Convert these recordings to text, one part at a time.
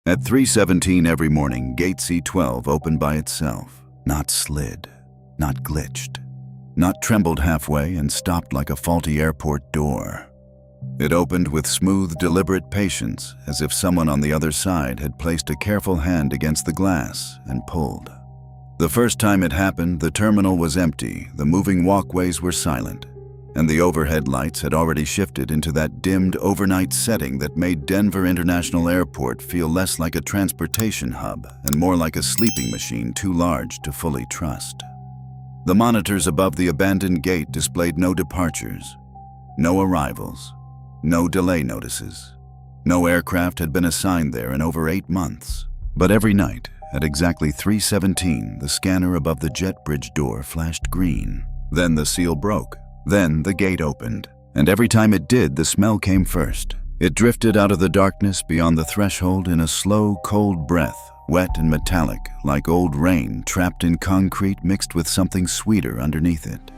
At 3:17 every morning, gate C12 opened by itself, not slid, not glitched, not trembled halfway and stopped like a faulty airport door. It opened with smooth, deliberate patience, as if someone on the other side had placed a careful hand against the glass and pulled. The first time it happened, the terminal was empty, the moving walkways were silent, and the overhead lights had already shifted into that dimmed overnight setting that made Denver International Airport feel less like a transportation hub and more like a sleeping machine too large to fully trust. The monitors above the abandoned gate displayed no departures, no arrivals, no delay notices. No aircraft had been assigned there in over 8 months. But every night, at exactly 3:17, the scanner above the jet bridge door flashed green. Then the seal broke. Then the gate opened. And every time it did, the smell came first. It drifted out of the darkness beyond the threshold in a slow, cold breath, wet and metallic, like old rain trapped in concrete mixed with something sweeter underneath it.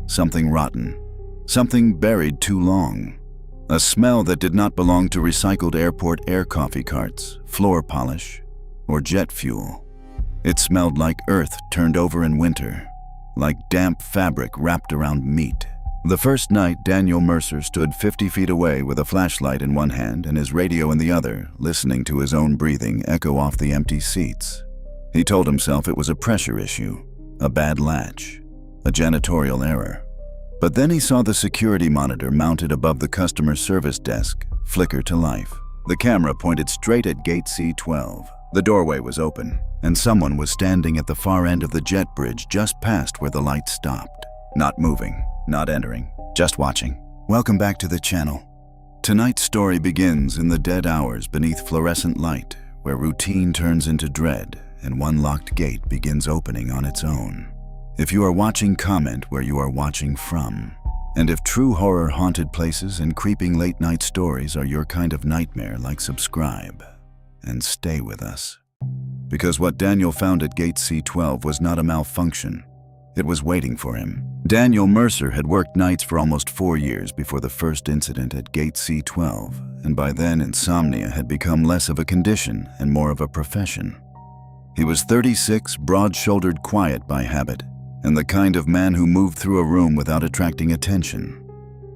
Something rotten. Something buried too long. A smell that did not belong to recycled airport air coffee carts, floor polish, or jet fuel. It smelled like earth turned over in winter, like damp fabric wrapped around meat. The first night, Daniel Mercer stood 50 feet away with a flashlight in one hand and his radio in the other, listening to his own breathing echo off the empty seats. He told himself it was a pressure issue, a bad latch, a janitorial error. But then he saw the security monitor mounted above the customer service desk flicker to life. The camera pointed straight at gate C12. The doorway was open, and someone was standing at the far end of the jet bridge just past where the light stopped. Not moving, not entering, just watching. Welcome back to the channel. Tonight's story begins in the dead hours beneath fluorescent light, where routine turns into dread and one locked gate begins opening on its own. If you are watching, comment where you are watching from. And if true horror, haunted places, and creeping late-night stories are your kind of nightmare, subscribe, and stay with us. Because what Daniel found at gate C12 was not a malfunction. It was waiting for him. Daniel Mercer had worked nights for almost 4 years before the first incident at gate C12, and by then insomnia had become less of a condition and more of a profession. He was 36, broad-shouldered, quiet by habit, and the kind of man who moved through a room without attracting attention.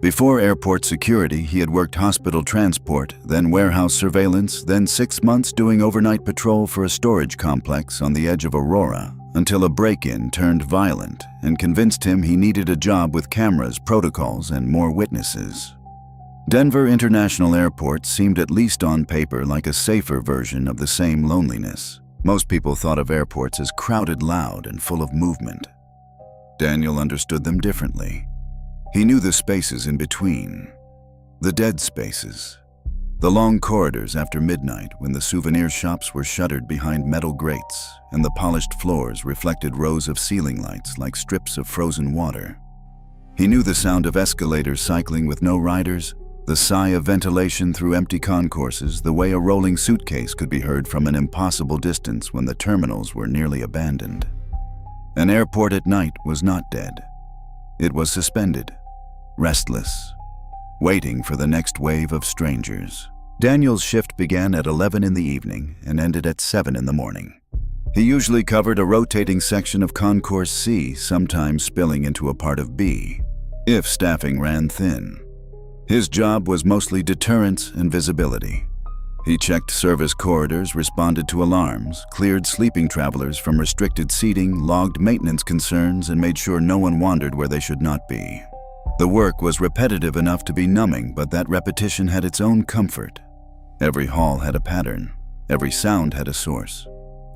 Before airport security, he had worked hospital transport, then warehouse surveillance, then 6 months doing overnight patrol for a storage complex on the edge of Aurora, until a break-in turned violent and convinced him he needed a job with cameras, protocols, and more witnesses. Denver International Airport seemed, at least on paper, like a safer version of the same loneliness. Most people thought of airports as crowded, loud, and full of movement. Daniel understood them differently. He knew the spaces in between, the dead spaces, the long corridors after midnight when the souvenir shops were shuttered behind metal grates and the polished floors reflected rows of ceiling lights like strips of frozen water. He knew the sound of escalators cycling with no riders, the sigh of ventilation through empty concourses, the way a rolling suitcase could be heard from an impossible distance when the terminals were nearly abandoned. An airport at night was not dead. It was suspended, restless, waiting for the next wave of strangers. Daniel's shift began at 11 in the evening and ended at 7 in the morning. He usually covered a rotating section of Concourse C, sometimes spilling into a part of B, if staffing ran thin. His job was mostly deterrence and visibility. He checked service corridors, responded to alarms, cleared sleeping travelers from restricted seating, logged maintenance concerns, and made sure no one wandered where they should not be. The work was repetitive enough to be numbing, but that repetition had its own comfort. Every hall had a pattern. Every sound had a source.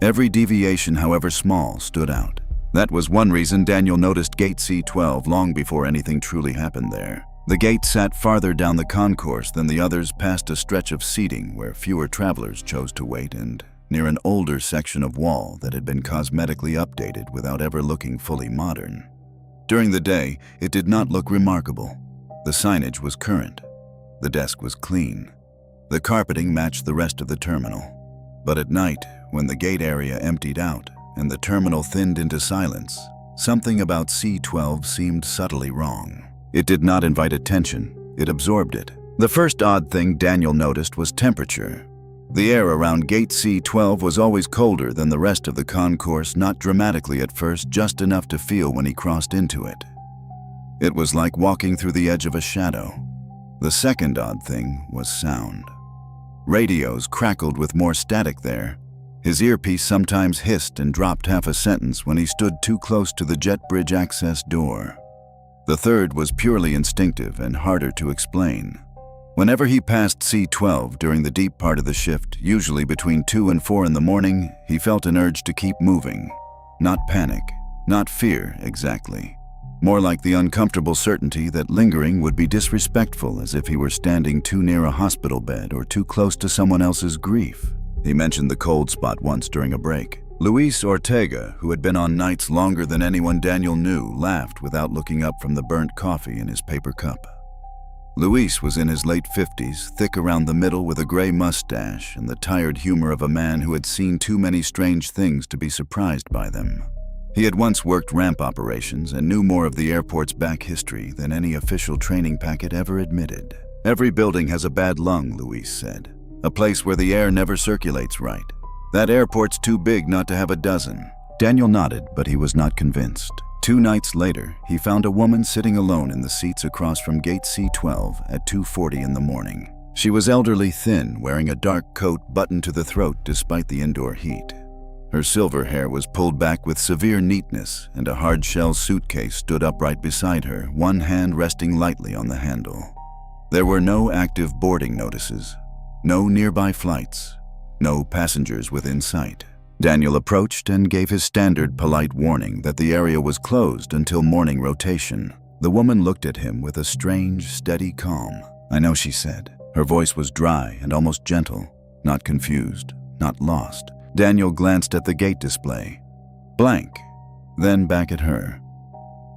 Every deviation, however small, stood out. That was one reason Daniel noticed gate C12 long before anything truly happened there. The gate sat farther down the concourse than the others, past a stretch of seating where fewer travelers chose to wait, and near an older section of wall that had been cosmetically updated without ever looking fully modern. During the day, it did not look remarkable. The signage was current. The desk was clean. The carpeting matched the rest of the terminal. But at night, when the gate area emptied out and the terminal thinned into silence, something about C12 seemed subtly wrong. It did not invite attention, it absorbed it. The first odd thing Daniel noticed was temperature. The air around Gate C12 was always colder than the rest of the concourse, not dramatically at first, just enough to feel when he crossed into it. It was like walking through the edge of a shadow. The second odd thing was sound. Radios crackled with more static there. His earpiece sometimes hissed and dropped half a sentence when he stood too close to the jet bridge access door. The third was purely instinctive and harder to explain. Whenever he passed C12 during the deep part of the shift, usually between 2 and 4 in the morning, he felt an urge to keep moving. Not panic, not fear exactly. More like the uncomfortable certainty that lingering would be disrespectful, as if he were standing too near a hospital bed or too close to someone else's grief. He mentioned the cold spot once during a break. Luis Ortega, who had been on nights longer than anyone Daniel knew, laughed without looking up from the burnt coffee in his paper cup. Luis was in his late 50s, thick around the middle with a gray mustache and the tired humor of a man who had seen too many strange things to be surprised by them. He had once worked ramp operations and knew more of the airport's back history than any official training packet ever admitted. Every building has a bad lung, Luis said. A place where the air never circulates right. That airport's too big not to have a dozen. Daniel nodded, but he was not convinced. 2 nights later, he found a woman sitting alone in the seats across from Gate C12 at 2:40 in the morning. She was elderly, thin, wearing a dark coat buttoned to the throat despite the indoor heat. Her silver hair was pulled back with severe neatness, and a hard-shell suitcase stood upright beside her, one hand resting lightly on the handle. There were no active boarding notices, no nearby flights, no passengers within sight. Daniel approached and gave his standard polite warning that the area was closed until morning rotation. The woman looked at him with a strange, steady calm. "I know," she said. Her voice was dry and almost gentle, not confused, not lost. Daniel glanced at the gate display. Blank. Then back at her.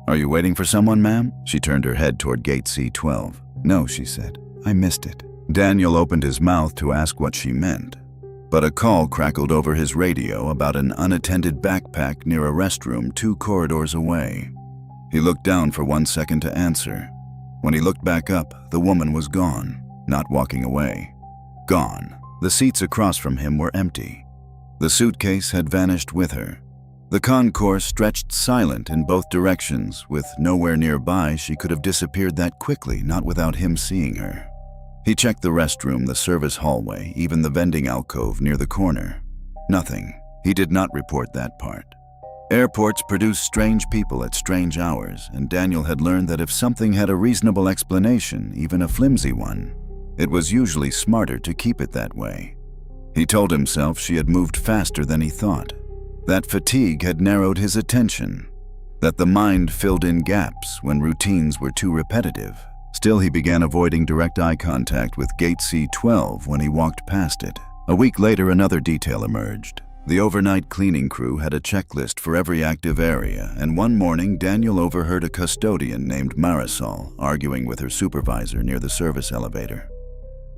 "Are you waiting for someone, ma'am?" She turned her head toward Gate C12. "No," she said. "I missed it." Daniel opened his mouth to ask what she meant, but a call crackled over his radio about an unattended backpack near a restroom 2 corridors away. He looked down for 1 second to answer. When he looked back up, the woman was gone, not walking away. Gone. The seats across from him were empty. The suitcase had vanished with her. The concourse stretched silent in both directions. With nowhere nearby, she could have disappeared that quickly, not without him seeing her. He checked the restroom, the service hallway, even the vending alcove near the corner. Nothing. He did not report that part. Airports produce strange people at strange hours, and Daniel had learned that if something had a reasonable explanation, even a flimsy one, it was usually smarter to keep it that way. He told himself she had moved faster than he thought, that fatigue had narrowed his attention, that the mind filled in gaps when routines were too repetitive. Still, he began avoiding direct eye contact with Gate C12 when he walked past it. A week later, another detail emerged. The overnight cleaning crew had a checklist for every active area, and one morning Daniel overheard a custodian named Marisol arguing with her supervisor near the service elevator.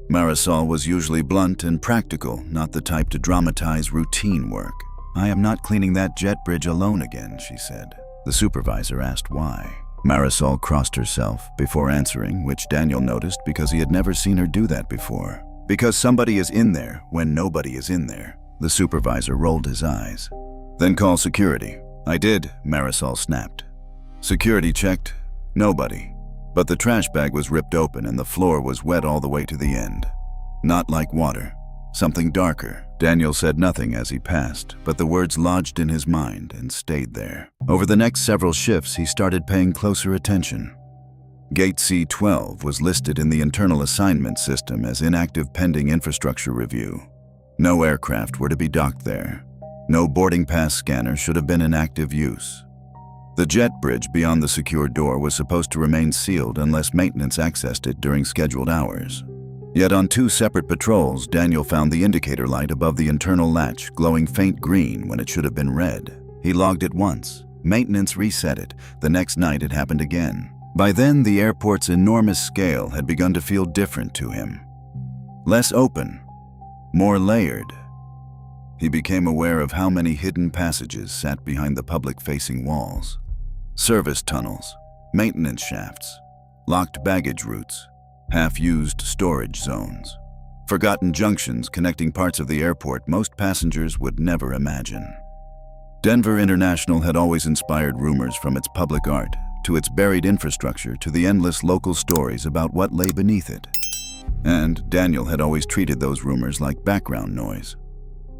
Marisol was usually blunt and practical, not the type to dramatize routine work. "I am not cleaning that jet bridge alone again," she said. The supervisor asked why. Marisol crossed herself before answering, which Daniel noticed because he had never seen her do that before. "Because somebody is in there when nobody is in there." The supervisor rolled his eyes. "Then call security." "I did," Marisol snapped. Security checked. Nobody. But the trash bag was ripped open and the floor was wet all the way to the end. Not like water. Something darker. Daniel said nothing as he passed, but the words lodged in his mind and stayed there. Over the next several shifts, he started paying closer attention. Gate C12 was listed in the internal assignment system as inactive pending infrastructure review. No aircraft were to be docked there. No boarding pass scanner should have been in active use. The jet bridge beyond the secure door was supposed to remain sealed unless maintenance accessed it during scheduled hours. Yet on 2 separate patrols, Daniel found the indicator light above the internal latch glowing faint green when it should have been red. He logged it once. Maintenance reset it. The next night it happened again. By then, the airport's enormous scale had begun to feel different to him. Less open, more layered. He became aware of how many hidden passages sat behind the public-facing walls. Service tunnels, maintenance shafts, locked baggage routes, half-used storage zones. forgotten junctions connecting parts of the airport most passengers would never imagine. Denver International had always inspired rumors, from its public art to its buried infrastructure to the endless local stories about what lay beneath it. And Daniel had always treated those rumors like background noise.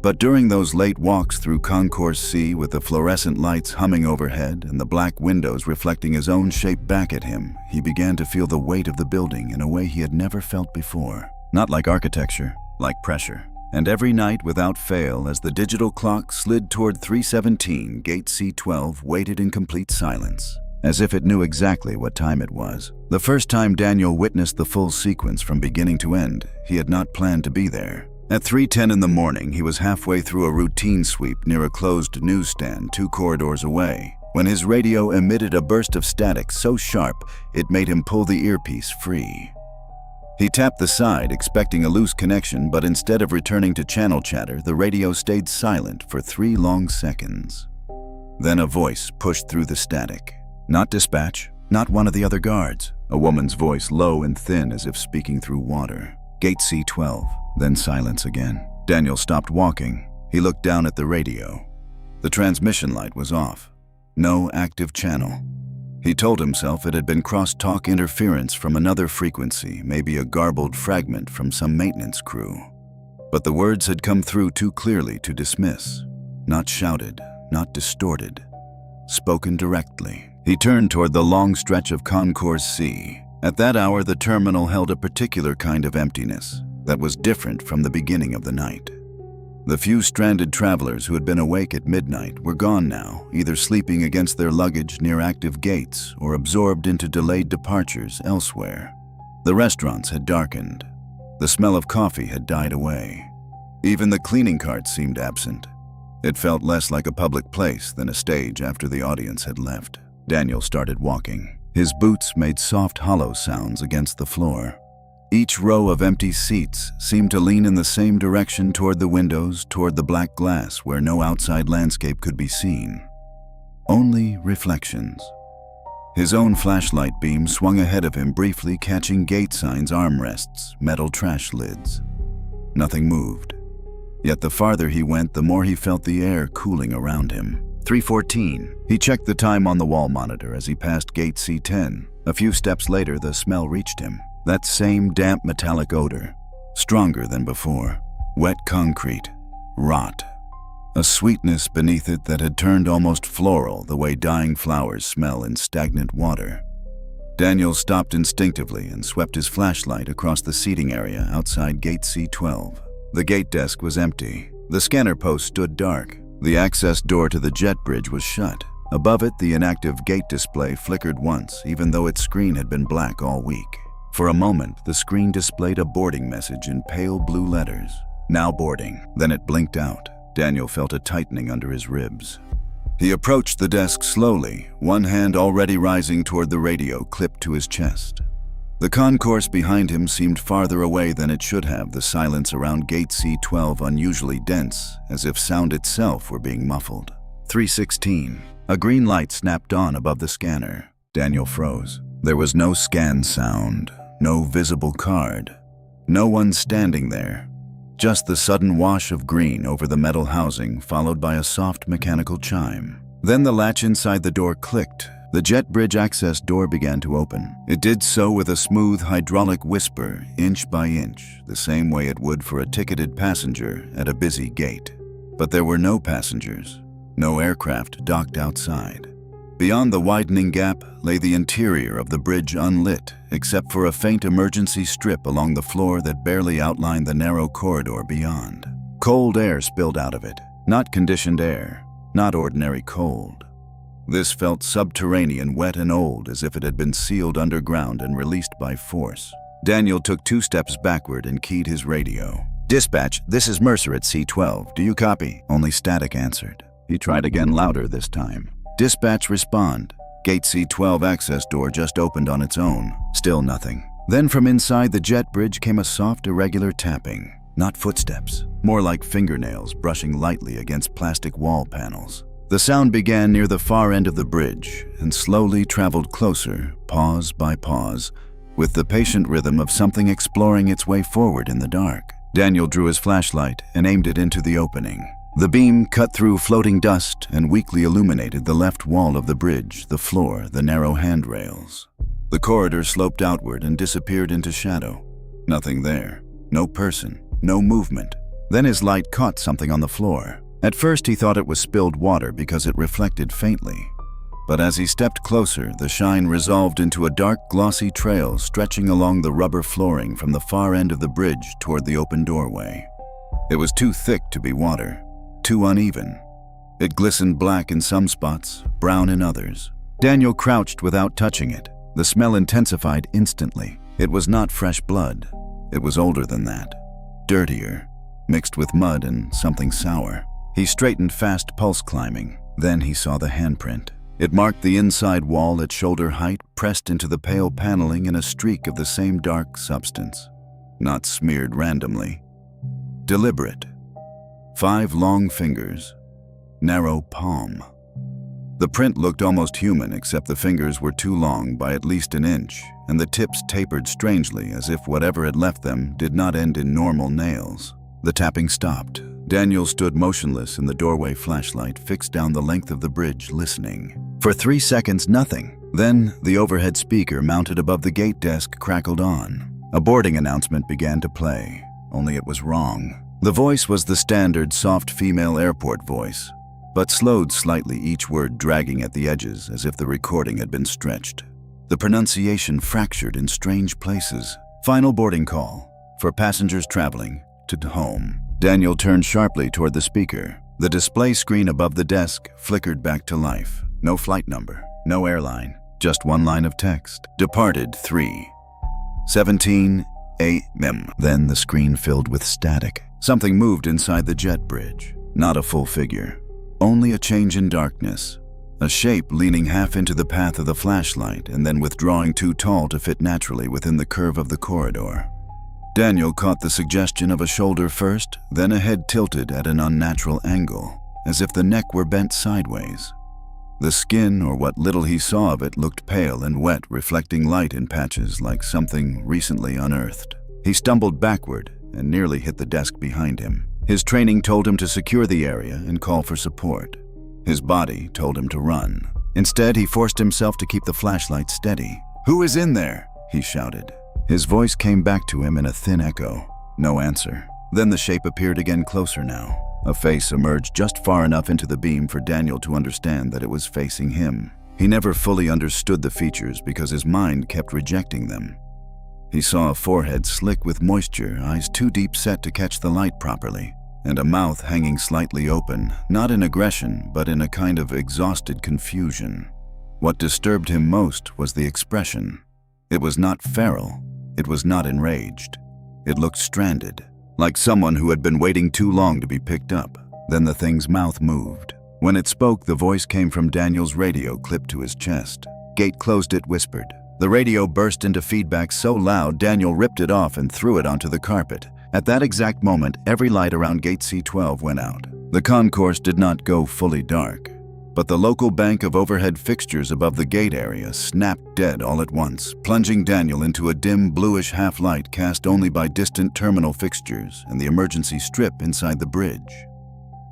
But during those late walks through Concourse C, with the fluorescent lights humming overhead and the black windows reflecting his own shape back at him, he began to feel the weight of the building in a way he had never felt before. Not like architecture, like pressure. And every night, without fail, as the digital clock slid toward 3:17, Gate C12 waited in complete silence, as if it knew exactly what time it was. The first time Daniel witnessed the full sequence from beginning to end, he had not planned to be there. At 3:10 in the morning, he was halfway through a routine sweep near a closed newsstand 2 corridors away, when his radio emitted a burst of static so sharp it made him pull the earpiece free. He tapped the side, expecting a loose connection, but instead of returning to channel chatter, the radio stayed silent for 3 long seconds. Then a voice pushed through the static. Not dispatch, not one of the other guards. A woman's voice, low and thin as if speaking through water. Gate C12. Then silence again. Daniel stopped walking. He looked down at the radio. The transmission light was off. No active channel. He told himself it had been crosstalk interference from another frequency, maybe a garbled fragment from some maintenance crew. But the words had come through too clearly to dismiss. Not shouted, not distorted. Spoken directly. He turned toward the long stretch of Concourse C. At that hour, the terminal held a particular kind of emptiness that was different from the beginning of the night. The few stranded travelers who had been awake at midnight were gone now, either sleeping against their luggage near active gates or absorbed into delayed departures elsewhere. The restaurants had darkened. The smell of coffee had died away. Even the cleaning carts seemed absent. It felt less like a public place than a stage after the audience had left. Daniel started walking. His boots made soft, hollow sounds against the floor. Each row of empty seats seemed to lean in the same direction, toward the windows, toward the black glass where no outside landscape could be seen. Only reflections. His own flashlight beam swung ahead of him, briefly catching gate signs, armrests, metal trash lids. Nothing moved. Yet the farther he went, the more he felt the air cooling around him. 3:14. He checked the time on the wall monitor as he passed Gate C10. A few steps later, the smell reached him. That same damp metallic odor, stronger than before. Wet concrete, rot. A sweetness beneath it that had turned almost floral, the way dying flowers smell in stagnant water. Daniel stopped instinctively and swept his flashlight across the seating area outside Gate C12. The gate desk was empty. The scanner post stood dark. The access door to the jet bridge was shut. Above it, the inactive gate display flickered once, even though its screen had been black all week. For a moment, the screen displayed a boarding message in pale blue letters. Now boarding. Then it blinked out. Daniel felt a tightening under his ribs. He approached the desk slowly, one hand already rising toward the radio clipped to his chest. The concourse behind him seemed farther away than it should have, the silence around Gate C12 unusually dense, as if sound itself were being muffled. 3:16. A green light snapped on above the scanner. Daniel froze. There was no scan sound, no visible card, no one standing there. Just the sudden wash of green over the metal housing, followed by a soft mechanical chime. Then the latch inside the door clicked. The jet bridge access door began to open. It did so with a smooth hydraulic whisper, inch by inch, the same way it would for a ticketed passenger at a busy gate. But there were no passengers, no aircraft docked outside. Beyond the widening gap lay the interior of the bridge, unlit, except for a faint emergency strip along the floor that barely outlined the narrow corridor beyond. Cold air spilled out of it. Not conditioned air, not ordinary cold. This felt subterranean, wet and old, as if it had been sealed underground and released by force. Daniel took 2 steps backward and keyed his radio. "Dispatch, this is Mercer at C12. Do you copy?" Only static answered. He tried again, louder this time. "Dispatch, respond. Gate C12 access door just opened on its own." Still nothing. Then from inside the jet bridge came a soft, irregular tapping. Not footsteps, more like fingernails brushing lightly against plastic wall panels. The sound began near the far end of the bridge and slowly traveled closer, pause by pause, with the patient rhythm of something exploring its way forward in the dark. Daniel drew his flashlight and aimed it into the opening. The beam cut through floating dust and weakly illuminated the left wall of the bridge, the floor, the narrow handrails. The corridor sloped outward and disappeared into shadow. Nothing there. No person. No movement. Then his light caught something on the floor. At first he thought it was spilled water because it reflected faintly. But as he stepped closer, the shine resolved into a dark, glossy trail stretching along the rubber flooring from the far end of the bridge toward the open doorway. It was too thick to be water. Too uneven. It glistened black in some spots, brown in others. Daniel crouched without touching it. The smell intensified instantly. It was not fresh blood. It was older than that. Dirtier, mixed with mud and something sour. He straightened fast, pulse climbing. Then he saw the handprint. It marked the inside wall at shoulder height, pressed into the pale paneling in a streak of the same dark substance. Not smeared randomly. Deliberate. 5 long fingers. Narrow palm. The print looked almost human, except the fingers were too long by at least an inch, and the tips tapered strangely as if whatever had left them did not end in normal nails. The tapping stopped. Daniel stood motionless in the doorway, flashlight fixed down the length of the bridge, listening. For 3 seconds, nothing. Then, the overhead speaker mounted above the gate desk crackled on. A boarding announcement began to play, only it was wrong. The voice was the standard soft female airport voice, but slowed slightly, each word dragging at the edges as if the recording had been stretched. The pronunciation fractured in strange places. Final boarding call for passengers traveling to home. Daniel turned sharply toward the speaker. The display screen above the desk flickered back to life. No flight number, no airline, just one line of text. Departed 3:17 a.m. Then the screen filled with static. Something moved inside the jet bridge. Not a full figure. Only a change in darkness. A shape leaning half into the path of the flashlight and then withdrawing too tall to fit naturally within the curve of the corridor. Daniel caught the suggestion of a shoulder first, then a head tilted at an unnatural angle, as if the neck were bent sideways. The skin, or what little he saw of it, looked pale and wet, reflecting light in patches like something recently unearthed. He stumbled backward and nearly hit the desk behind him. His training told him to secure the area and call for support. His body told him to run. Instead, he forced himself to keep the flashlight steady. "Who is in there?" he shouted. His voice came back to him in a thin echo. No answer. Then the shape appeared again, closer now. A face emerged just far enough into the beam for Daniel to understand that it was facing him. He never fully understood the features because his mind kept rejecting them. He saw a forehead slick with moisture, eyes too deep set to catch the light properly, and a mouth hanging slightly open, not in aggression, but in a kind of exhausted confusion. What disturbed him most was the expression. It was not feral. It was not enraged. It looked stranded, like someone who had been waiting too long to be picked up. Then the thing's mouth moved. When it spoke, the voice came from Daniel's radio clipped to his chest. "Gate closed," it whispered. The radio burst into feedback so loud, Daniel ripped it off and threw it onto the carpet. At that exact moment, every light around Gate C12 went out. The concourse did not go fully dark, but the local bank of overhead fixtures above the gate area snapped dead all at once, plunging Daniel into a dim bluish half-light cast only by distant terminal fixtures and the emergency strip inside the bridge.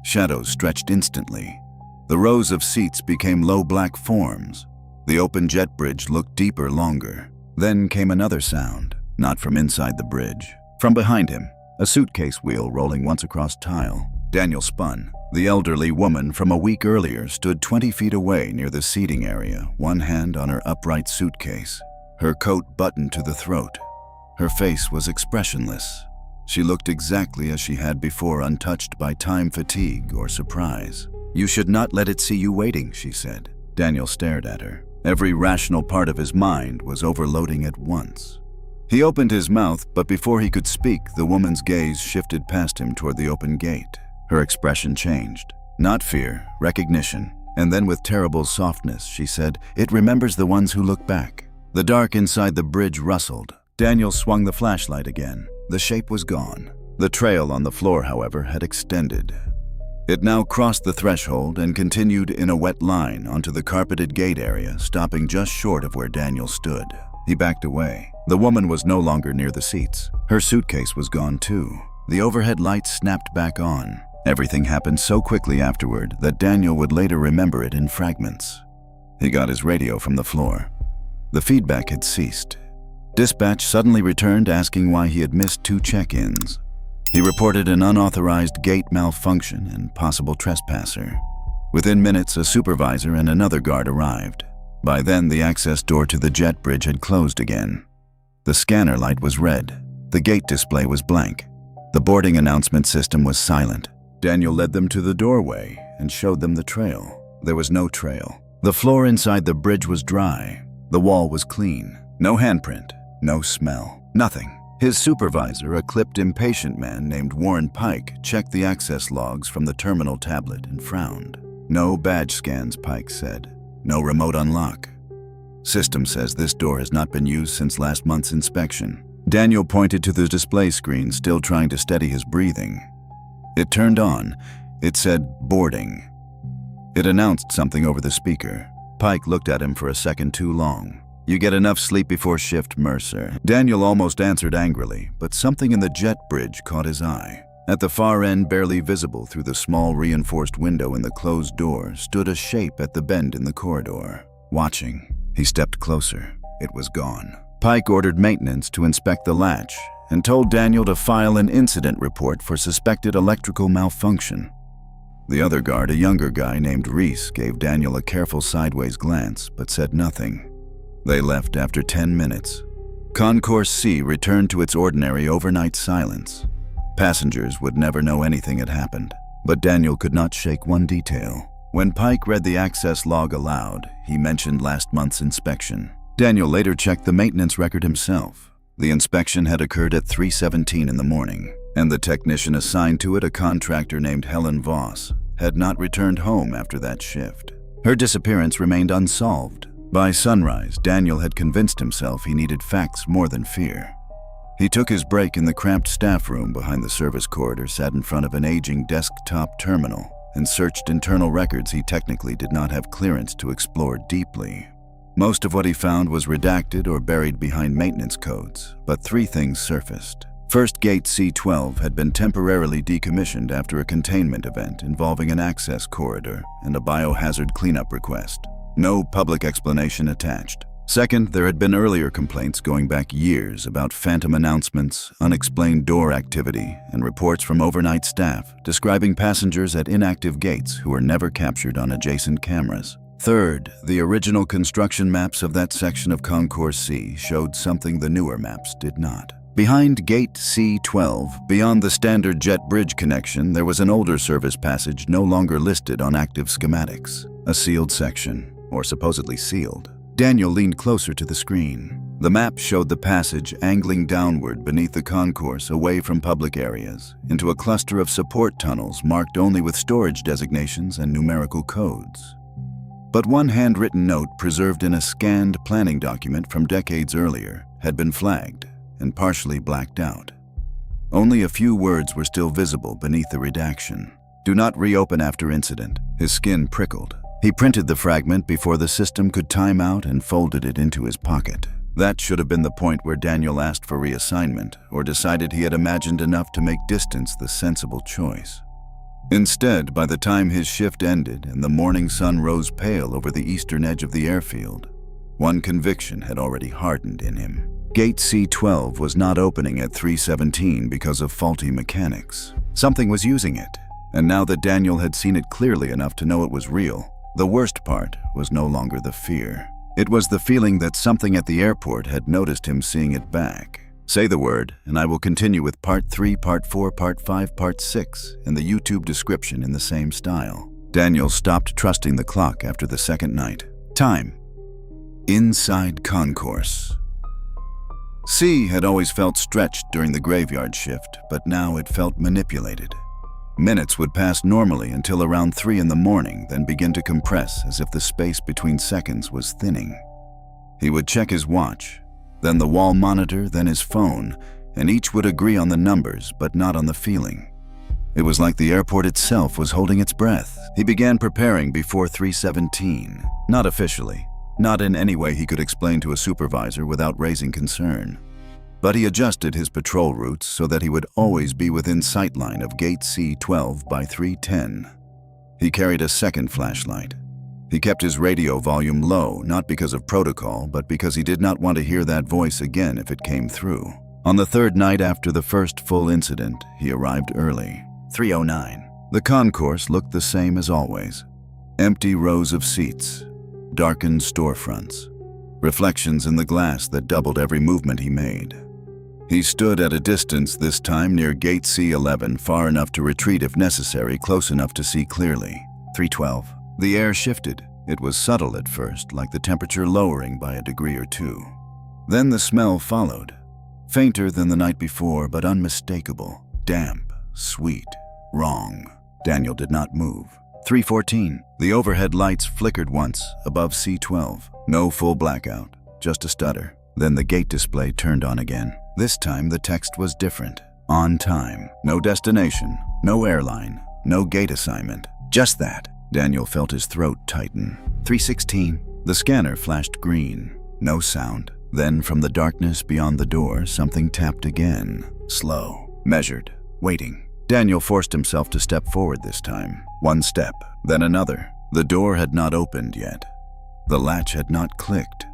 Shadows stretched instantly. The rows of seats became low black forms. The open jet bridge looked deeper, longer. Then came another sound, not from inside the bridge. From behind him, a suitcase wheel rolling once across tile. Daniel spun. The elderly woman from a week earlier stood 20 feet away near the seating area, one hand on her upright suitcase, her coat buttoned to the throat. Her face was expressionless. She looked exactly as she had before, untouched by time fatigue or surprise. "You should not let it see you waiting," she said. Daniel stared at her. Every rational part of his mind was overloading at once. He opened his mouth, but before he could speak, the woman's gaze shifted past him toward the open gate. Her expression changed. Not fear, recognition. And then with terrible softness, she said, "It remembers the ones who look back." The dark inside the bridge rustled. Daniel swung the flashlight again. The shape was gone. The trail on the floor, however, had extended. It now crossed the threshold and continued in a wet line onto the carpeted gate area, stopping just short of where Daniel stood. He backed away. The woman was no longer near the seats. Her suitcase was gone too. The overhead lights snapped back on. Everything happened so quickly afterward that Daniel would later remember it in fragments. He got his radio from the floor. The feedback had ceased. Dispatch suddenly returned asking why he had missed 2 check-ins. He reported an unauthorized gate malfunction and possible trespasser. Within minutes, a supervisor and another guard arrived. By then, the access door to the jet bridge had closed again. The scanner light was red. The gate display was blank. The boarding announcement system was silent. Daniel led them to the doorway and showed them the trail. There was no trail. The floor inside the bridge was dry. The wall was clean. No handprint, no smell, nothing. His supervisor, a clipped, impatient man named Warren Pike, checked the access logs from the terminal tablet and frowned. No badge scans, Pike said. No remote unlock. System says this door has not been used since last month's inspection. Daniel pointed to the display screen, still trying to steady his breathing. It turned on. It said, boarding. It announced something over the speaker. Pike looked at him for a second too long. You get enough sleep before shift, Mercer. Daniel almost answered angrily, but something in the jet bridge caught his eye. At the far end, barely visible through the small reinforced window in the closed door, stood a shape at the bend in the corridor. Watching, he stepped closer. It was gone. Pike ordered maintenance to inspect the latch and told Daniel to file an incident report for suspected electrical malfunction. The other guard, a younger guy named Reese, gave Daniel a careful sideways glance but said nothing. They left after 10 minutes. Concourse C returned to its ordinary overnight silence. Passengers would never know anything had happened, but Daniel could not shake one detail. When Pike read the access log aloud, he mentioned last month's inspection. Daniel later checked the maintenance record himself. The inspection had occurred at 3:17 in the morning, and the technician assigned to it, a contractor named Helen Voss, had not returned home after that shift. Her disappearance remained unsolved. By sunrise, Daniel had convinced himself he needed facts more than fear. He took his break in the cramped staff room behind the service corridor, sat in front of an aging desktop terminal, and searched internal records he technically did not have clearance to explore deeply. Most of what he found was redacted or buried behind maintenance codes, but 3 things surfaced. First, Gate C12 had been temporarily decommissioned after a containment event involving an access corridor and a biohazard cleanup request. No public explanation attached. Second, there had been earlier complaints going back years about phantom announcements, unexplained door activity, and reports from overnight staff describing passengers at inactive gates who were never captured on adjacent cameras. Third, the original construction maps of that section of Concourse C showed something the newer maps did not. Behind Gate C12, beyond the standard jet bridge connection, there was an older service passage no longer listed on active schematics. A sealed section, or supposedly sealed. Daniel leaned closer to the screen. The map showed the passage angling downward beneath the concourse, away from public areas, into a cluster of support tunnels marked only with storage designations and numerical codes. But one handwritten note preserved in a scanned planning document from decades earlier had been flagged and partially blacked out. Only a few words were still visible beneath the redaction. Do not reopen after incident. His skin prickled. He printed the fragment before the system could time out and folded it into his pocket. That should have been the point where Daniel asked for reassignment or decided he had imagined enough to make distance the sensible choice. Instead, by the time his shift ended and the morning sun rose pale over the eastern edge of the airfield, one conviction had already hardened in him. Gate C12 was not opening at 3:17 because of faulty mechanics. Something was using it, and now that Daniel had seen it clearly enough to know it was real, the worst part was no longer the fear. It was the feeling that something at the airport had noticed him seeing it back. Say the word, and I will continue with Part 3, Part 4, Part 5, Part 6 in the YouTube description in the same style. Daniel stopped trusting the clock after the second night. Time. Inside concourse. C had always felt stretched during the graveyard shift, but now it felt manipulated. Minutes would pass normally until around 3 in the morning, then begin to compress as if the space between seconds was thinning. He would check his watch, then the wall monitor, then his phone, and each would agree on the numbers, but not on the feeling. It was like the airport itself was holding its breath. He began preparing before 3:17, not officially, not in any way he could explain to a supervisor without raising concern. but he adjusted his patrol routes so that he would always be within sightline of gate C12 by 310. He carried a second flashlight. He kept his radio volume low, not because of protocol, but because he did not want to hear that voice again if it came through. On the third night after the first full incident, he arrived early. 3:09. The concourse looked the same as always. Empty rows of seats, darkened storefronts, reflections in the glass that doubled every movement he made. He stood at a distance this time near gate C11, far enough to retreat if necessary, close enough to see clearly. 3:12. The air shifted. It was subtle at first, like the temperature lowering by a degree or two. Then the smell followed. Fainter than the night before, but unmistakable. Damp, sweet, wrong. Daniel did not move. 3:14. The overhead lights flickered once above C12. No full blackout, just a stutter. Then the gate display turned on again. This time the text was different. On time. No destination, no airline, no gate assignment. Just that. Daniel felt his throat tighten. 3:16. The scanner flashed green. No sound. Then from the darkness beyond the door, something tapped again. Slow, measured, waiting. Daniel forced himself to step forward this time. One step, then another. The door had not opened yet. The latch had not clicked.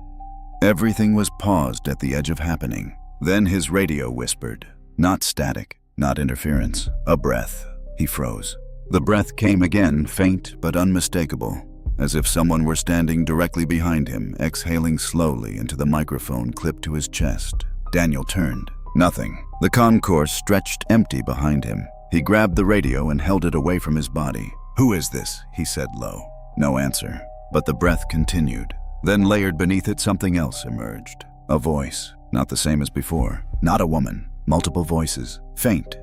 Everything was paused at the edge of happening. Then his radio whispered. Not static, not interference. A breath. He froze. The breath came again, faint but unmistakable, as if someone were standing directly behind him, exhaling slowly into the microphone clipped to his chest. Daniel turned. Nothing. The concourse stretched empty behind him. He grabbed the radio and held it away from his body. "Who is this?" he said low. No answer. But the breath continued. Then layered beneath it, something else emerged. A voice. Not the same as before. Not a woman. Multiple voices. Faint.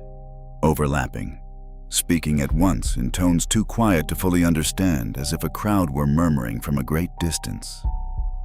Overlapping. Speaking at once in tones too quiet to fully understand, as if a crowd were murmuring from a great distance.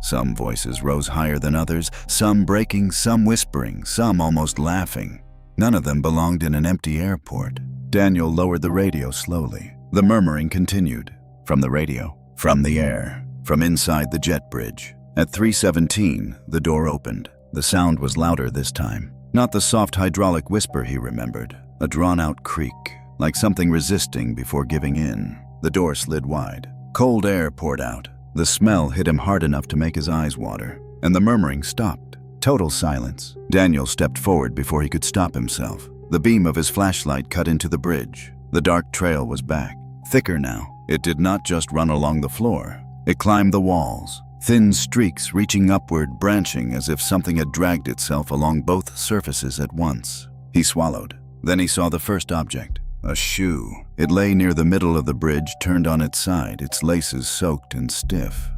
Some voices rose higher than others, some breaking, some whispering, some almost laughing. None of them belonged in an empty airport. Daniel lowered the radio slowly. The murmuring continued. From the radio, from the air, from inside the jet bridge. At 3:17, the door opened. The sound was louder this time. Not the soft hydraulic whisper he remembered. A drawn-out creak, like something resisting before giving in. The door slid wide. Cold air poured out. The smell hit him hard enough to make his eyes water. And the murmuring stopped. Total silence. Daniel stepped forward before he could stop himself. The beam of his flashlight cut into the bridge. The dark trail was back. Thicker now. It did not just run along the floor. It climbed the walls. Thin streaks reaching upward, branching as if something had dragged itself along both surfaces at once. He swallowed. Then he saw the first object. A shoe. It lay near the middle of the bridge, turned on its side, its laces soaked and stiff.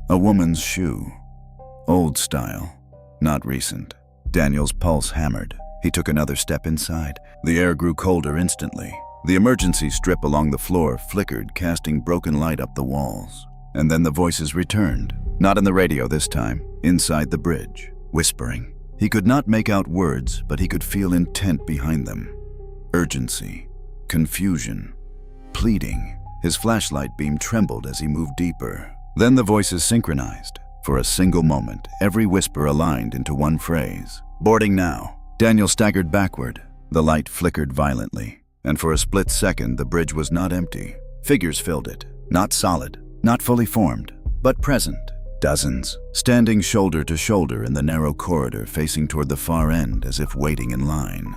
A woman's shoe. Old style. Not recent. Daniel's pulse hammered. He took another step inside. The air grew colder instantly. The emergency strip along the floor flickered, casting broken light up the walls. And then the voices returned. Not in the radio this time. Inside the bridge. Whispering. He could not make out words, but he could feel intent behind them. Urgency. Confusion. Pleading. His flashlight beam trembled as he moved deeper. Then the voices synchronized. For a single moment, every whisper aligned into one phrase. Boarding now. Daniel staggered backward. The light flickered violently. And for a split second, the bridge was not empty. Figures filled it. Not solid, not fully formed, but present. Dozens, standing shoulder to shoulder in the narrow corridor facing toward the far end as if waiting in line.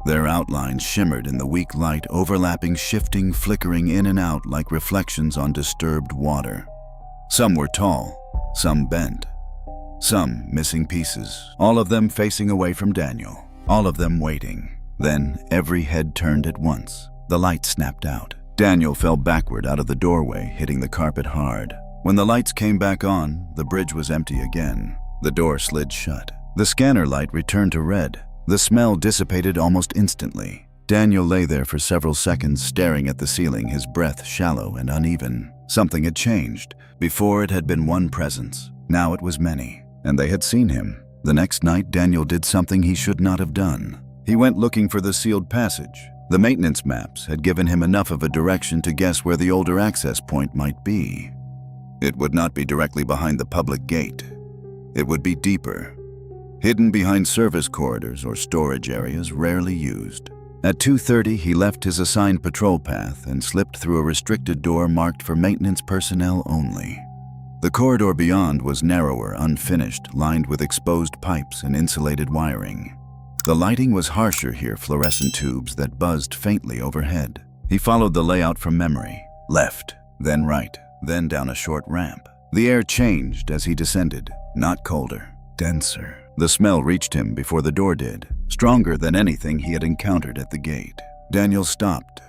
Their outlines shimmered in the weak light, overlapping, shifting, flickering in and out like reflections on disturbed water. Some were tall, some bent, some missing pieces, all of them facing away from Daniel, all of them waiting. Then every head turned at once. The light snapped out. Daniel fell backward out of the doorway, hitting the carpet hard. When the lights came back on, the bridge was empty again. The door slid shut. The scanner light returned to red. The smell dissipated almost instantly. Daniel lay there for several seconds, staring at the ceiling, his breath shallow and uneven. Something had changed. Before it had been one presence. Now it was many. And they had seen him. The next night, Daniel did something he should not have done. He went looking for the sealed passage. The maintenance maps had given him enough of a direction to guess where the older access point might be. It would not be directly behind the public gate. It would be deeper. hidden behind service corridors or storage areas rarely used. At 2:30, he left his assigned patrol path and slipped through a restricted door marked for maintenance personnel only. The corridor beyond was narrower, unfinished, lined with exposed pipes and insulated wiring. The lighting was harsher here, fluorescent tubes that buzzed faintly overhead. He followed the layout from memory. Left, then right, then down a short ramp. The air changed as he descended, not colder, denser. The smell reached him before the door did, stronger than anything he had encountered at the gate. Daniel stopped.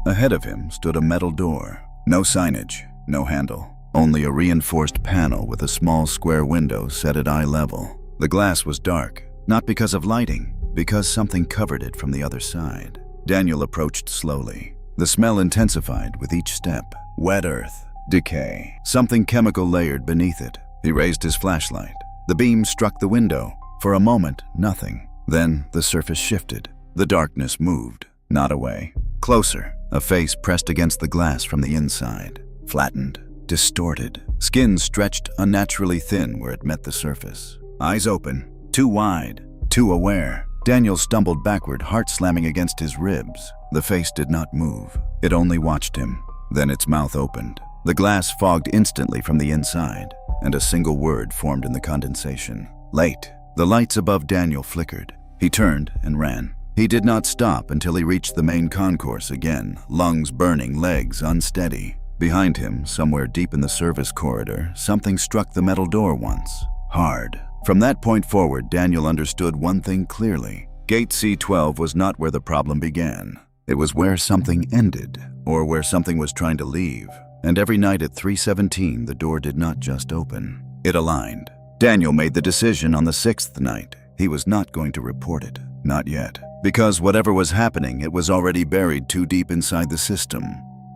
Ahead of him stood a metal door. No signage, no handle, only a reinforced panel with a small square window set at eye level. The glass was dark, not because of lighting, because something covered it from the other side. Daniel approached slowly. The smell intensified with each step. Wet earth, decay, something chemical layered beneath it. He raised his flashlight. The beam struck the window. For a moment, nothing. Then the surface shifted. The darkness moved, not away. Closer, a face pressed against the glass from the inside. Flattened, distorted. Skin stretched unnaturally thin where it met the surface. Eyes open, too wide, too aware. Daniel stumbled backward, heart slamming against his ribs. The face did not move. It only watched him. Then its mouth opened. The glass fogged instantly from the inside, and a single word formed in the condensation. Late. The lights above Daniel flickered. He turned and ran. He did not stop until he reached the main concourse again, lungs burning, legs unsteady. Behind him, somewhere deep in the service corridor, something struck the metal door once. Hard. From that point forward, Daniel understood one thing clearly. Gate C12 was not where the problem began. It was where something ended, or where something was trying to leave. And every night at 3:17, the door did not just open. It aligned. Daniel made the decision on the 6th night. He was not going to report it. Not yet. Because whatever was happening, it was already buried too deep inside the system.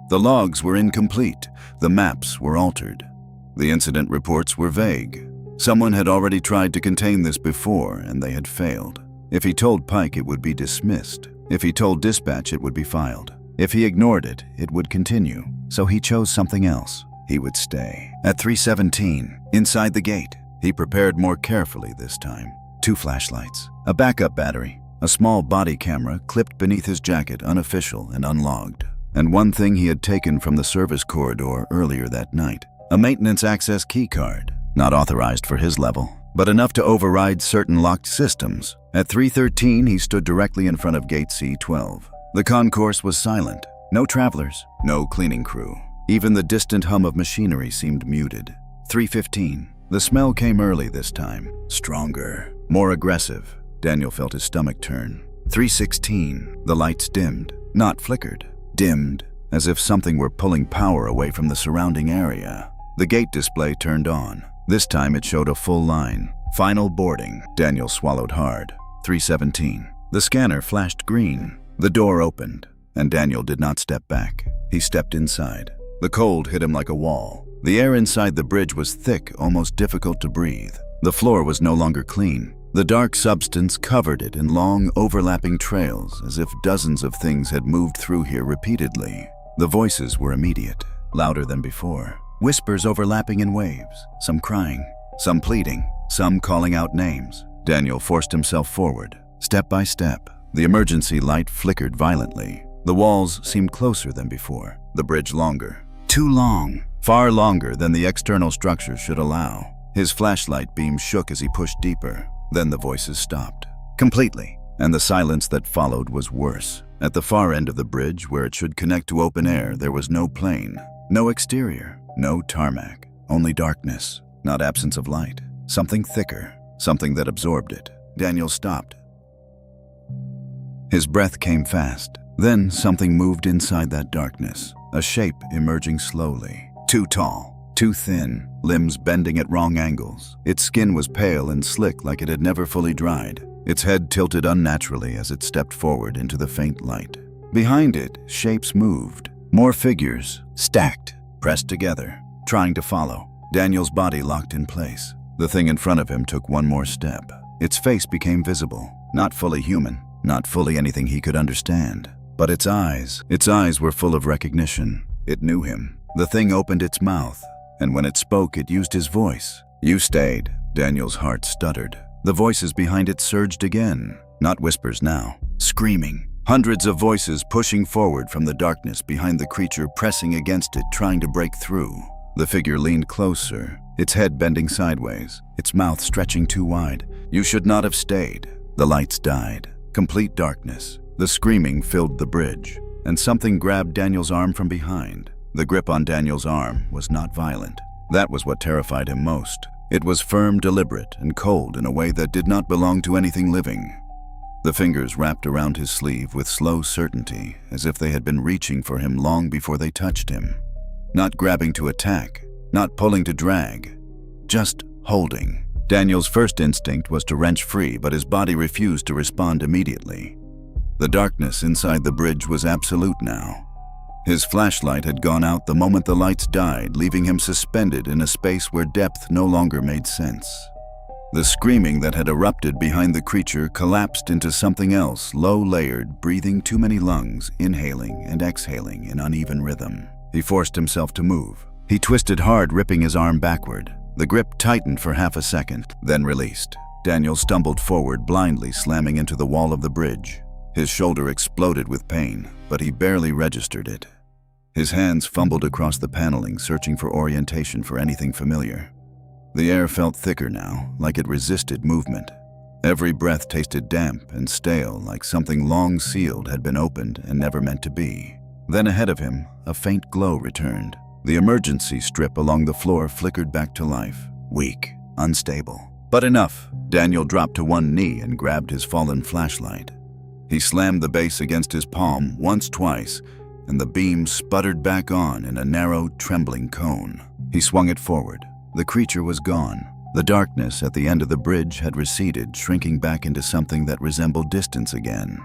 The logs were incomplete. The maps were altered. The incident reports were vague. Someone had already tried to contain this before, and they had failed. If he told Pike, it would be dismissed. If he told dispatch, it would be filed. If he ignored it, it would continue. So he chose something else. He would stay. At 3:17, inside the gate, he prepared more carefully this time. 2 flashlights, a backup battery, a small body camera clipped beneath his jacket, unofficial and unlogged. And one thing he had taken from the service corridor earlier that night, a maintenance access key card, not authorized for his level, but enough to override certain locked systems. At 3:13, he stood directly in front of gate C12. The concourse was silent. No travelers, no cleaning crew. Even the distant hum of machinery seemed muted. 3:15. The smell came early this time. Stronger, more aggressive. Daniel felt his stomach turn. 3:16. The lights dimmed, not flickered. Dimmed, as if something were pulling power away from the surrounding area. The gate display turned on. This time it showed a full line. Final boarding. Daniel swallowed hard. 3:17. The scanner flashed green. The door opened, and Daniel did not step back. He stepped inside. The cold hit him like a wall. The air inside the bridge was thick, almost difficult to breathe. The floor was no longer clean. The dark substance covered it in long, overlapping trails, as if dozens of things had moved through here repeatedly. The voices were immediate, louder than before. Whispers overlapping in waves, some crying, some pleading, some calling out names. Daniel forced himself forward, step by step. The emergency light flickered violently. The walls seemed closer than before, the bridge longer. Too long, far longer than the external structure should allow. His flashlight beam shook as he pushed deeper. Then the voices stopped, completely, and the silence that followed was worse. At the far end of the bridge, where it should connect to open air, there was no plane, no exterior, no tarmac, only darkness, not absence of light. Something thicker, something that absorbed it. Daniel stopped. His breath came fast. Then something moved inside that darkness, a shape emerging slowly. Too tall, too thin, limbs bending at wrong angles. Its skin was pale and slick like it had never fully dried. Its head tilted unnaturally as it stepped forward into the faint light. Behind it, shapes moved. More figures, stacked, pressed together, trying to follow. Daniel's body locked in place. The thing in front of him took one more step. Its face became visible, not fully human, not fully anything he could understand. But its eyes were full of recognition. It knew him. The thing opened its mouth, and when it spoke, it used his voice. "You stayed," Daniel's heart stuttered. The voices behind it surged again. Not whispers now, screaming. Hundreds of voices pushing forward from the darkness behind the creature, pressing against it, trying to break through. The figure leaned closer, its head bending sideways, its mouth stretching too wide. "You should not have stayed." The lights died. Complete darkness. The screaming filled the bridge, and something grabbed Daniel's arm from behind. The grip on Daniel's arm was not violent. That was what terrified him most. It was firm, deliberate, and cold in a way that did not belong to anything living. The fingers wrapped around his sleeve with slow certainty, as if they had been reaching for him long before they touched him. Not grabbing to attack, not pulling to drag, just holding. Daniel's first instinct was to wrench free, but his body refused to respond immediately. The darkness inside the bridge was absolute now. His flashlight had gone out the moment the lights died, leaving him suspended in a space where depth no longer made sense. The screaming that had erupted behind the creature collapsed into something else, low-layered, breathing too many lungs, inhaling and exhaling in uneven rhythm. He forced himself to move. He twisted hard, ripping his arm backward. The grip tightened for half a second, then released. Daniel stumbled forward, blindly slamming into the wall of the bridge. His shoulder exploded with pain, but he barely registered it. His hands fumbled across the paneling, searching for orientation, for anything familiar. The air felt thicker now, like it resisted movement. Every breath tasted damp and stale, like something long sealed had been opened and never meant to be. Then ahead of him, a faint glow returned. The emergency strip along the floor flickered back to life, weak, unstable. But enough. Daniel dropped to one knee and grabbed his fallen flashlight. He slammed the base against his palm once, twice, and the beam sputtered back on in a narrow, trembling cone. He swung it forward. The creature was gone. The darkness at the end of the bridge had receded, shrinking back into something that resembled distance again.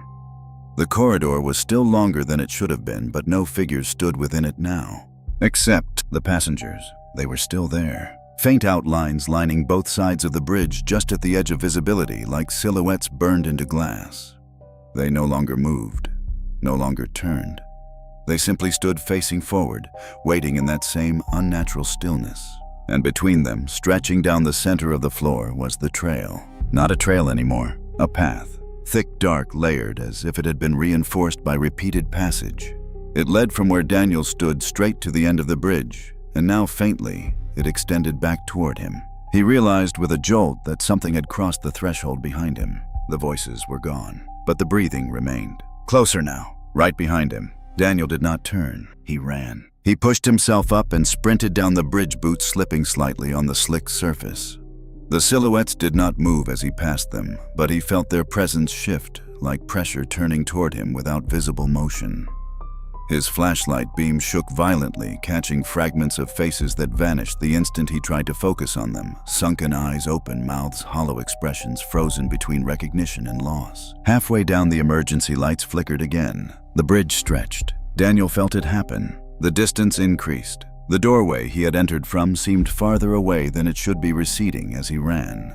The corridor was still longer than it should have been, but no figures stood within it now. Except the passengers. They were still there. Faint outlines lining both sides of the bridge, just at the edge of visibility, like silhouettes burned into glass. They no longer moved, no longer turned. They simply stood facing forward, waiting in that same unnatural stillness. And between them, stretching down the center of the floor, was the trail. Not a trail anymore, a path. Thick, dark, layered, as if it had been reinforced by repeated passage. It led from where Daniel stood straight to the end of the bridge, and now faintly, it extended back toward him. He realized with a jolt that something had crossed the threshold behind him. The voices were gone, but the breathing remained. Closer now, right behind him. Daniel did not turn. He ran. He pushed himself up and sprinted down the bridge, boots slipping slightly on the slick surface. The silhouettes did not move as he passed them, but he felt their presence shift, like pressure turning toward him without visible motion. His flashlight beam shook violently, catching fragments of faces that vanished the instant he tried to focus on them. Sunken eyes open, mouths hollow, expressions frozen between recognition and loss. Halfway down, the emergency lights flickered again. The bridge stretched. Daniel felt it happen. The distance increased. The doorway he had entered from seemed farther away than it should be, receding as he ran.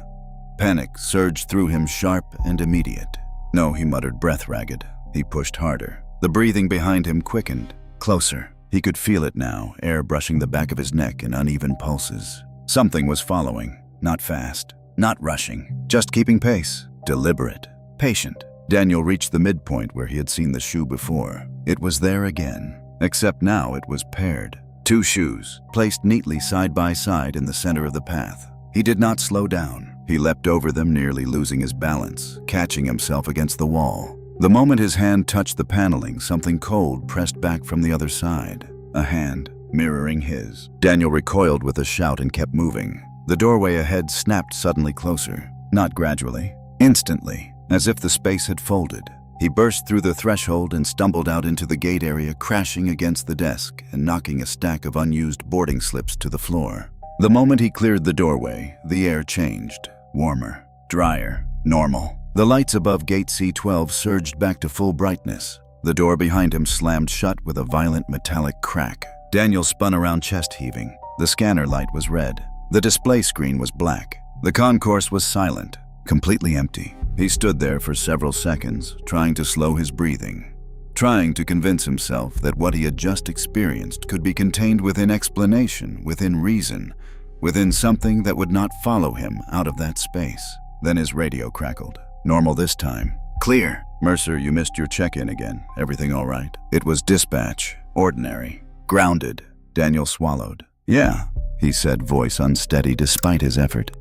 Panic surged through him, sharp and immediate. "No," he muttered, breath ragged. He pushed harder. The breathing behind him quickened. Closer. He could feel it now, air brushing the back of his neck in uneven pulses. Something was following. Not fast, not rushing, just keeping pace. Deliberate, patient. Daniel reached the midpoint where he had seen the shoe before. It was there again, except now it was paired. Two shoes, placed neatly side by side in the center of the path. He did not slow down. He leapt over them, nearly losing his balance, catching himself against the wall. The moment his hand touched the paneling, something cold pressed back from the other side. A hand, mirroring his. Daniel recoiled with a shout and kept moving. The doorway ahead snapped suddenly closer. Not gradually, instantly, as if the space had folded. He burst through the threshold and stumbled out into the gate area, crashing against the desk and knocking a stack of unused boarding slips to the floor. The moment he cleared the doorway, the air changed. Warmer, drier, normal. The lights above gate C12 surged back to full brightness. The door behind him slammed shut with a violent metallic crack. Daniel spun around, chest heaving. The scanner light was red. The display screen was black. The concourse was silent, completely empty. He stood there for several seconds, trying to slow his breathing, trying to convince himself that what he had just experienced could be contained within explanation, within reason, within something that would not follow him out of that space. Then his radio crackled. Normal this time. Clear. Mercer, you missed your check-in again. Everything all right? It was dispatch. Ordinary. Grounded. Daniel swallowed. Yeah, he said, voice unsteady despite his effort.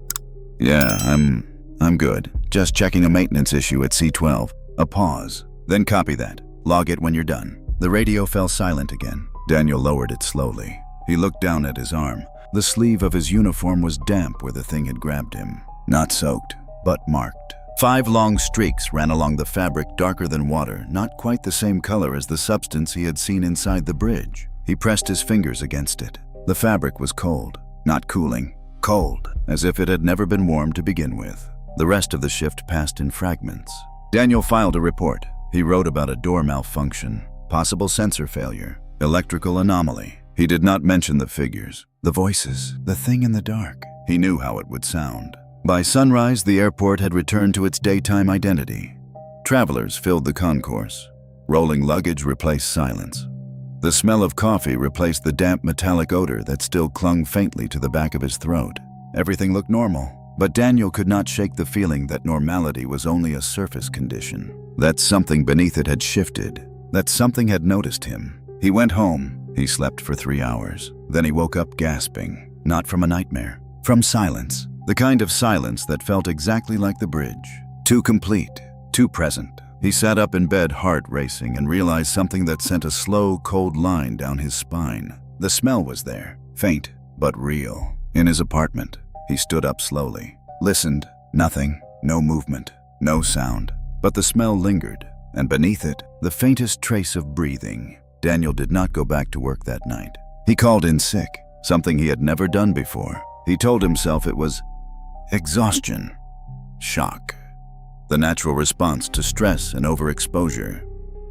Yeah, I'm good. Just checking a maintenance issue at C12. A pause. Then copy that. Log it when you're done. The radio fell silent again. Daniel lowered it slowly. He looked down at his arm. The sleeve of his uniform was damp where the thing had grabbed him. Not soaked, but marked. 5 long streaks ran along the fabric, darker than water, not quite the same color as the substance he had seen inside the bridge. He pressed his fingers against it. The fabric was cold, not cooling, cold, as if it had never been warm to begin with. The rest of the shift passed in fragments. Daniel filed a report. He wrote about a door malfunction, possible sensor failure, electrical anomaly. He did not mention the figures, the voices, the thing in the dark. He knew how it would sound. By sunrise, the airport had returned to its daytime identity. Travelers filled the concourse. Rolling luggage replaced silence. The smell of coffee replaced the damp metallic odor that still clung faintly to the back of his throat. Everything looked normal, but Daniel could not shake the feeling that normality was only a surface condition. That something beneath it had shifted, that something had noticed him. He went home. He slept for 3 hours. Then he woke up gasping, not from a nightmare, from silence. The kind of silence that felt exactly like the bridge. Too complete, too present. He sat up in bed, heart racing, and realized something that sent a slow, cold line down his spine. The smell was there, faint, but real. In his apartment, he stood up slowly, listened. Nothing, no movement, no sound. But the smell lingered, and beneath it, the faintest trace of breathing. Daniel did not go back to work that night. He called in sick, something he had never done before. He told himself it was exhaustion, shock, the natural response to stress and overexposure.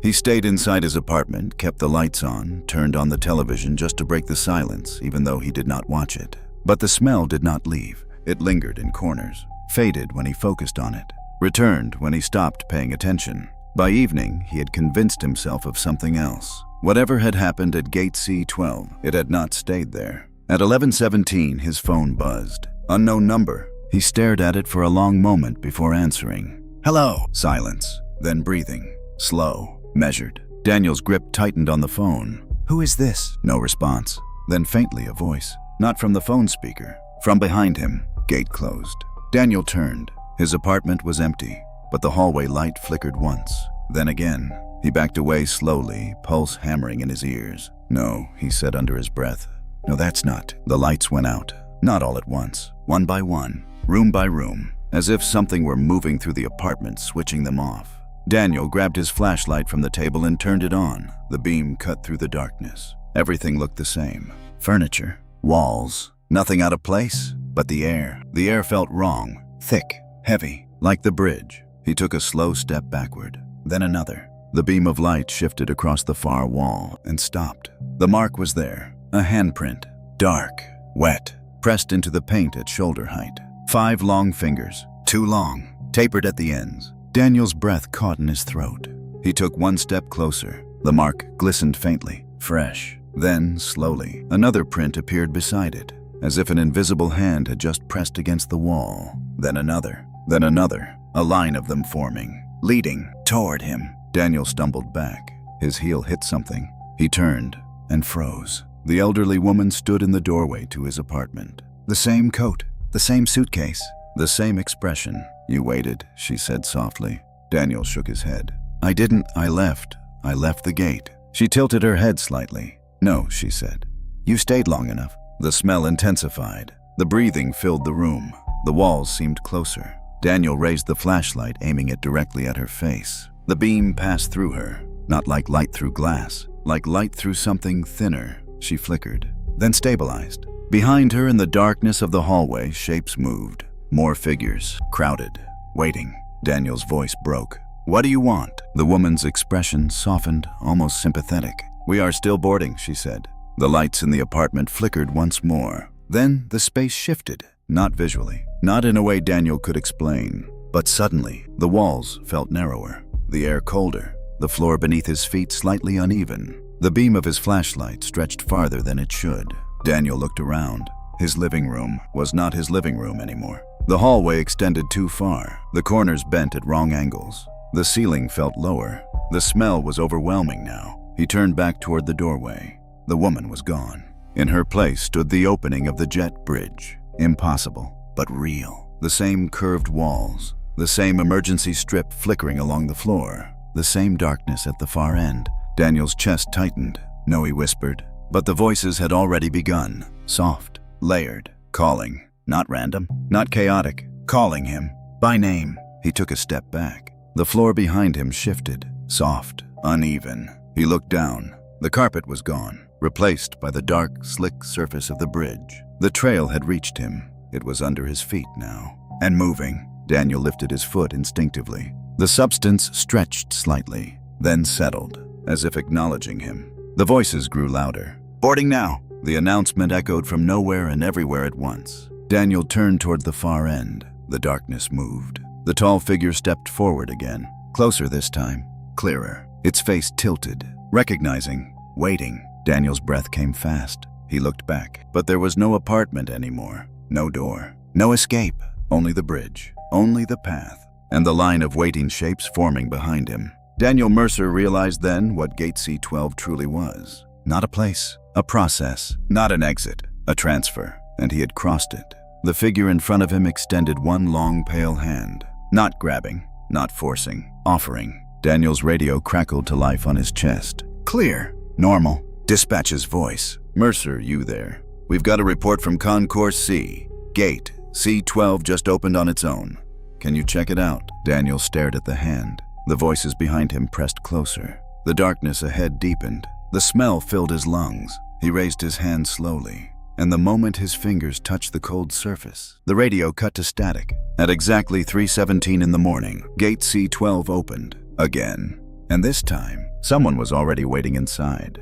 He stayed inside his apartment, kept the lights on, turned on the television just to break the silence, even though he did not watch it. But the smell did not leave. It lingered in corners, faded when he focused on it, returned when he stopped paying attention. By evening, he had convinced himself of something else. Whatever had happened at gate C12, it had not stayed there. At 11:17, his phone buzzed. Unknown number. He stared at it for a long moment before answering. Hello. Silence. Then breathing. Slow. Measured. Daniel's grip tightened on the phone. Who is this? No response. Then faintly a voice. Not from the phone speaker. From behind him. Gate closed. Daniel turned. His apartment was empty, but the hallway light flickered once. Then again. He backed away slowly, pulse hammering in his ears. No, he said under his breath. No, that's not. The lights went out. Not all at once. One by one. Room by room. As if something were moving through the apartment, switching them off. Daniel grabbed his flashlight from the table and turned it on. The beam cut through the darkness. Everything looked the same. Furniture. Walls. Nothing out of place. But the air. The air felt wrong. Thick. Heavy. Like the bridge. He took a slow step backward. Then another. The beam of light shifted across the far wall and stopped. The mark was there. A handprint. Dark. Wet. Pressed into the paint at shoulder height. 5 long fingers. Too long. Tapered at the ends. Daniel's breath caught in his throat. He took one step closer. The mark glistened faintly. Fresh. Then, slowly, another print appeared beside it, as if an invisible hand had just pressed against the wall. Then another. Then another. A line of them forming. Leading toward him. Daniel stumbled back. His heel hit something. He turned and froze. The elderly woman stood in the doorway to his apartment. The same coat, the same suitcase, the same expression. You waited, she said softly. Daniel shook his head. I didn't, I left. I left the gate. She tilted her head slightly. No, she said. You stayed long enough. The smell intensified. The breathing filled the room. The walls seemed closer. Daniel raised the flashlight, aiming it directly at her face. The beam passed through her, not like light through glass, like light through something thinner. She flickered, then stabilized. Behind her in the darkness of the hallway, shapes moved. More figures, crowded, waiting. Daniel's voice broke. What do you want? The woman's expression softened, almost sympathetic. We are still boarding, she said. The lights in the apartment flickered once more. Then the space shifted, not visually, not in a way Daniel could explain. But suddenly, the walls felt narrower, the air colder, the floor beneath his feet slightly uneven. The beam of his flashlight stretched farther than it should. Daniel looked around. His living room was not his living room anymore. The hallway extended too far. The corners bent at wrong angles. The ceiling felt lower. The smell was overwhelming now. He turned back toward the doorway. The woman was gone. In her place stood the opening of the jet bridge. Impossible, but real. The same curved walls, the same emergency strip flickering along the floor, the same darkness at the far end. Daniel's chest tightened. No, he whispered. But the voices had already begun. Soft, layered, calling. Not random, not chaotic. Calling him by name. He took a step back. The floor behind him shifted. Soft, uneven. He looked down. The carpet was gone, replaced by the dark, slick surface of the bridge. The trail had reached him. It was under his feet now. And moving. Daniel lifted his foot instinctively. The substance stretched slightly, then settled, as if acknowledging him. The voices grew louder. Boarding now! The announcement echoed from nowhere and everywhere at once. Daniel turned toward the far end. The darkness moved. The tall figure stepped forward again. Closer this time. Clearer. Its face tilted. Recognizing. Waiting. Daniel's breath came fast. He looked back. But there was no apartment anymore. No door. No escape. Only the bridge. Only the path. And the line of waiting shapes forming behind him. Daniel Mercer realized then what Gate C12 truly was. Not a place. A process. Not an exit. A transfer. And he had crossed it. The figure in front of him extended one long, pale hand. Not grabbing. Not forcing. Offering. Daniel's radio crackled to life on his chest. Clear. Normal. Dispatch's voice. Mercer, you there. We've got a report from Concourse C. Gate C12 just opened on its own. Can you check it out? Daniel stared at the hand. The voices behind him pressed closer. The darkness ahead deepened. The smell filled his lungs. He raised his hand slowly, and the moment his fingers touched the cold surface, the radio cut to static. At exactly 3:17 in the morning, Gate C12 opened again. And this time, someone was already waiting inside.